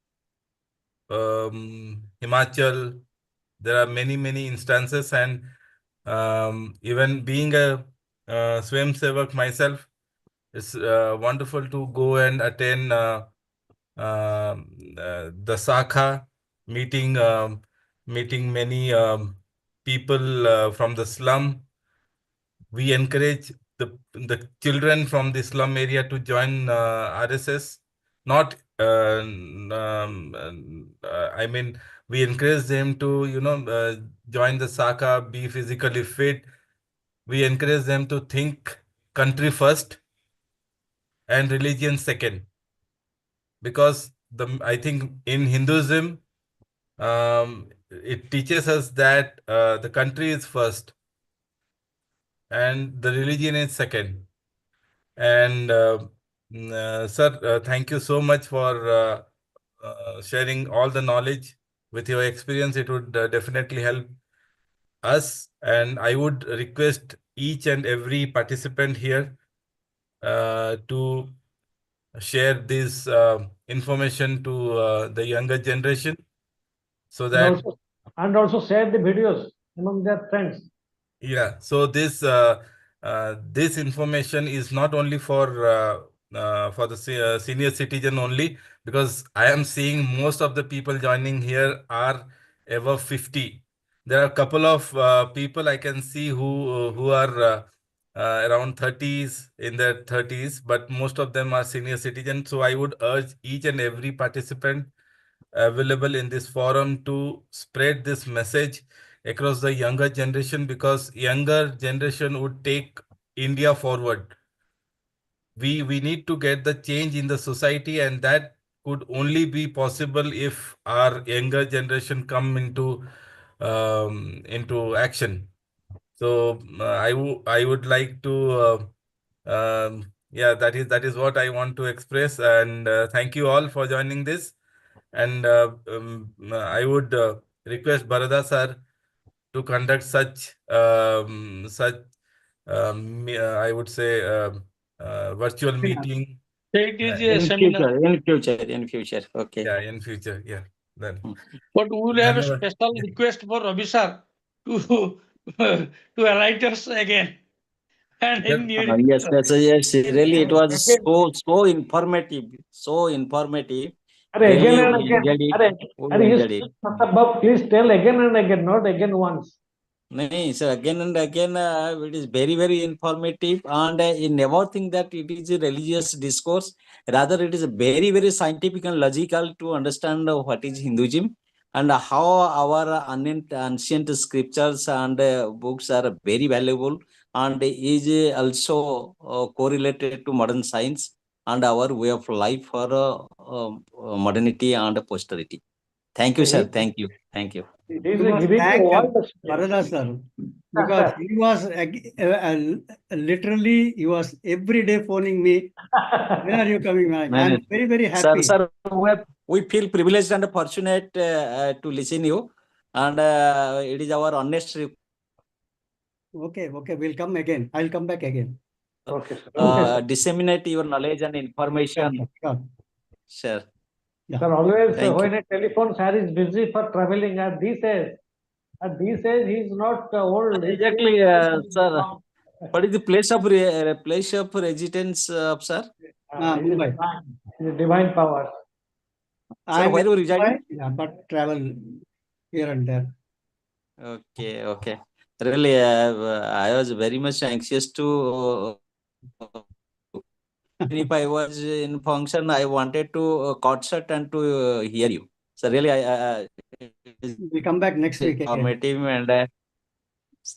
[SPEAKER 9] Himachal, there are many, many instances. And even being a Swayam Sevak myself, it's wonderful to go and attend the Sakha meeting, meeting many people from the slum. We encourage the children from the slum area to join RSS. Not, I mean, we encourage them to, join the Sakha, be physically fit. We encourage them to think country first and religion second. Because I think in Hinduism, it teaches us that the country is first and the religion is second. And sir, thank you so much for sharing all the knowledge. With your experience, it would definitely help us. And I would request each and every participant here to share this information to the younger generation, so that
[SPEAKER 2] And also share the videos among their friends.
[SPEAKER 9] yeah, so this information is not only for the senior citizen only, because I am seeing most of the people joining here are above 50. There are a couple of people I can see who are around 30s, in their 30s, but most of them are senior citizens. So I would urge each and every participant available in this forum to spread this message across the younger generation, because younger generation would take India forward. We need to get the change in the society, and that could only be possible if our younger generation come into action. So I would like to yeah, that is what I want to express. And thank you all for joining this. And I would request Barada sir to conduct I would say virtual meeting.
[SPEAKER 5] It is a
[SPEAKER 1] In
[SPEAKER 5] seminar.
[SPEAKER 1] future, in future. Okay.
[SPEAKER 9] Yeah, in future. Yeah. Then.
[SPEAKER 5] But we will have a special request for Ravi sir to to enlighten us again. And in
[SPEAKER 1] Yes, yes. Really, it was so informative, so informative.
[SPEAKER 2] Again
[SPEAKER 1] Really,
[SPEAKER 2] and
[SPEAKER 1] we
[SPEAKER 2] again.
[SPEAKER 1] enjoyed it. We enjoyed it.
[SPEAKER 2] Please tell again and again, not again once.
[SPEAKER 1] No, so again and again, it is very, very informative, and you never think that it is a religious discourse. Rather, it is very, very scientific and logical to understand what is Hinduism and how our ancient scriptures and books are very valuable, and is also correlated to modern science and our way of life for modernity and posterity. Thank you, sir. Thank you. Thank you.
[SPEAKER 2] He was thank
[SPEAKER 3] Barada sir, because he was literally, he was every day phoning me. When are you coming back? I'm very, very happy.
[SPEAKER 1] Sir, we feel privileged and fortunate to listen you, and it is our honest.
[SPEAKER 3] Okay, we'll come again. I'll come back again.
[SPEAKER 2] Okay, sir.
[SPEAKER 1] Disseminate your knowledge and information. Sure.
[SPEAKER 3] Yeah.
[SPEAKER 2] Sir, always
[SPEAKER 1] Thank
[SPEAKER 2] when
[SPEAKER 1] you.
[SPEAKER 2] a telephone sir is busy for traveling at this age he's not old.
[SPEAKER 1] Exactly, sir. What is the place of residence, sir?
[SPEAKER 3] Mumbai.
[SPEAKER 2] Divine power.
[SPEAKER 1] Sir, where you reside?
[SPEAKER 3] Yeah, but travel here and there.
[SPEAKER 1] Okay, okay. Really, I was very much anxious to. If I was in function, I wanted to concert and to hear you. So really,
[SPEAKER 3] We'll come back next week again.
[SPEAKER 1] Informative and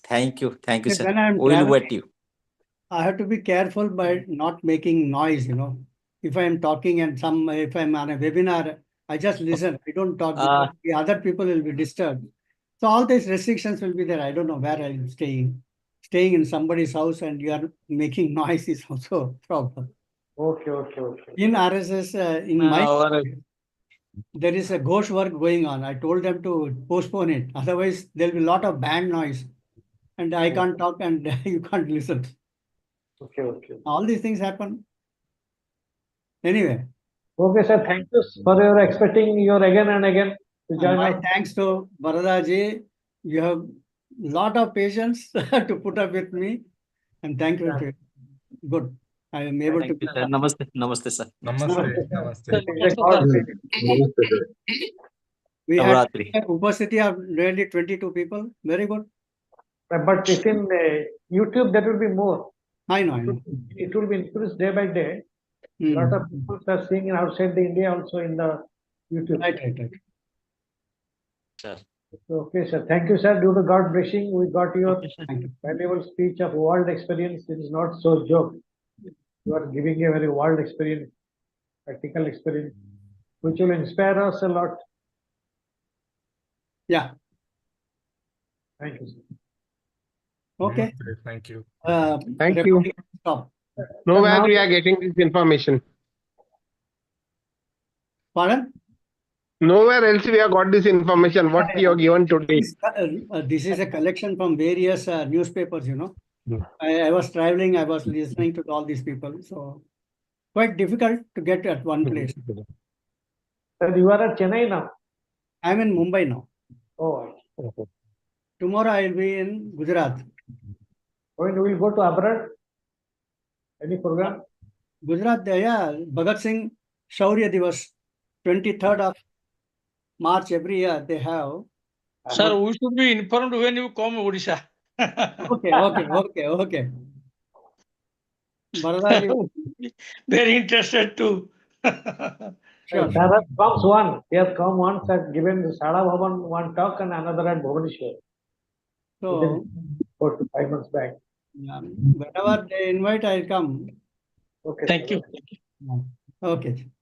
[SPEAKER 1] thank you, sir.
[SPEAKER 3] When I'm
[SPEAKER 1] We will wait
[SPEAKER 3] traveling,
[SPEAKER 1] you.
[SPEAKER 3] I have to be careful by not making noise, If I'm talking and if I'm on a webinar, I just listen. I don't talk because the other people will be disturbed. So all these restrictions will be there. I don't know where I'm staying. Staying in somebody's house and you are making noise is also a problem.
[SPEAKER 2] Okay.
[SPEAKER 3] In RSS, in my there is a ghost work going on. I told them to postpone it. Otherwise, there'll be a lot of band noise. And I can't talk and you can't listen.
[SPEAKER 2] Okay.
[SPEAKER 3] All these things happen. Anyway,
[SPEAKER 2] Okay, sir. Thank you for your expecting your again and again to join
[SPEAKER 3] my
[SPEAKER 2] us.
[SPEAKER 3] thanks to Barada ji. You have a lot of patience to put up with me. And thank you. To good. I am able
[SPEAKER 1] Thank
[SPEAKER 3] to.
[SPEAKER 1] you, sir. Namaste, sir.
[SPEAKER 9] Namaste.
[SPEAKER 5] Sir,
[SPEAKER 9] Namaste.
[SPEAKER 5] namaste, sir.
[SPEAKER 3] We had
[SPEAKER 1] Navratri.
[SPEAKER 3] a upasthiti of nearly 22 people. Very good.
[SPEAKER 2] But it's in YouTube, that will be more.
[SPEAKER 3] I know.
[SPEAKER 2] It will be increased day by day. A
[SPEAKER 3] Hmm.
[SPEAKER 2] lot of people are seeing outside the India also in the YouTube.
[SPEAKER 3] Right.
[SPEAKER 1] Sir.
[SPEAKER 2] Okay, sir. Thank you, sir. Due to God blessing, we got your
[SPEAKER 1] Okay, sir.
[SPEAKER 3] Thank you.
[SPEAKER 2] valuable speech of world experience. It is not so joke. You are giving a very world experience, practical experience, which will inspire us a lot.
[SPEAKER 3] Yeah.
[SPEAKER 2] Thank you, sir.
[SPEAKER 3] Okay.
[SPEAKER 9] Namaste. Thank you.
[SPEAKER 6] Thank you.
[SPEAKER 3] Recording stop.
[SPEAKER 6] Nowhere
[SPEAKER 2] now-
[SPEAKER 6] we are getting this information.
[SPEAKER 3] Pardon?
[SPEAKER 6] Nowhere else we have got this information. What you have given today.
[SPEAKER 3] This is a collection from various newspapers, you know.
[SPEAKER 6] Hmm.
[SPEAKER 3] I was traveling, I was listening to all these people. So quite difficult to get at one place.
[SPEAKER 2] Sir, you are at Chennai now.
[SPEAKER 3] I'm in Mumbai now.
[SPEAKER 2] Oh,
[SPEAKER 3] Tomorrow I will be in Gujarat.
[SPEAKER 2] when we will go to abroad? Any program?
[SPEAKER 3] Gujarat, yeah, Bhagat Singh Shaurya Divas, 23rd of March every year they have.
[SPEAKER 5] Sir, we should be informed when you come Odisha.
[SPEAKER 3] Okay. Barada ji,
[SPEAKER 5] Very interested too.
[SPEAKER 3] sure.
[SPEAKER 2] Bharat comes one. He has come once and given the Sada Bhavan one talk and another at Bhubaneswar.
[SPEAKER 3] So
[SPEAKER 2] 4 to 5 months back.
[SPEAKER 3] whenever they invite, I'll come.
[SPEAKER 2] Okay.
[SPEAKER 5] Thank
[SPEAKER 2] sir.
[SPEAKER 5] you.
[SPEAKER 3] Okay.